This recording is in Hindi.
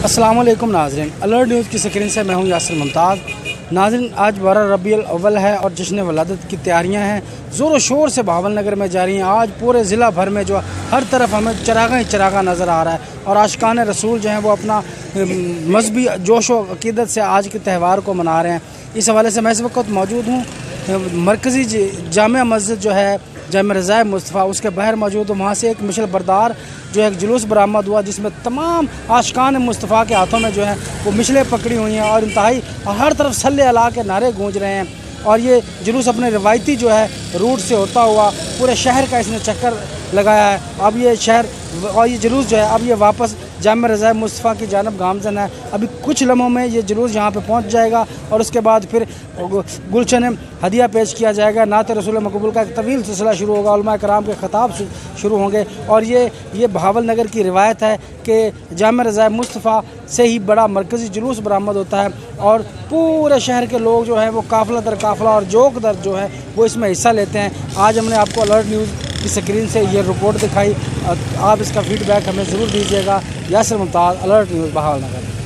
अस्सलाम वालेकुम नाज़रीन, अलर्ट न्यूज़ की स्क्रीन से मैं हूं यासिर मुमताज़। नाज़रीन, आज 12 रबीउल अव्वल है और जश्न वलादत की तैयारियां हैं ज़ोर शोर से बहावल नगर में जारी हैं। आज पूरे ज़िला भर में जो हर तरफ हमें चरागा ही चरागा नज़र आ रहा है और आशिकान रसूल जो हैं वो अपना मजहबी जोश व अक़ीदत से आज के त्यौहार को मना रहे हैं। इस हवाले से मैं इस वक्त मौजूद हूँ मरकज़ी जामिया मस्जिद जो है जामिया रज़ाए मुस्तफ़ा, उसके बाहर मौजूद हूँ। वहाँ से एक मिशल बरदार जो है एक जुलूस बरामद हुआ जिसमें तमाम आशिकान मुस्तफ़ा के हाथों में जो है वो मिशलें पकड़ी हुई हैं और इंतहाई हर तरफ सल्ले अला के नारे गूंज रहे हैं। और ये जुलूस अपने रिवायती जो है रूट से होता हुआ पूरे शहर का इसने चक्कर लगाया है। अब ये शहर और ये जुलूस जो है अब ये वापस जामिया रज़ाए मुस्तफ़ा की जानब गामज़न है। अभी कुछ लम्हों में ये जुलूस यहाँ पे पहुँच जाएगा और उसके बाद फिर गुलशन हदिया पेश किया जाएगा। नात रसूल मकबूल का एक तवील सिलसिला शुरू होगा, उलमा कराम के ख़ताब शुरू होंगे। और ये बहावल नगर की रिवायत है कि जामिया रज़ाए मुस्तफ़ा से ही बड़ा मरकज़ी जुलूस बरामद होता है और पूरे शहर के लोग जो हैं वो काफ़िला दर काफ़िला और जोक दर जो है वो इसमें हिस्सा लेते हैं। आज हमने आपको अलर्ट न्यूज़ की स्क्रीन से ये रिपोर्ट दिखाई, आप इसका फ़ीडबैक हमें ज़रूर दीजिएगा। यासिर मुमताज़, अलर्ट न्यूज़, बहावल नगर।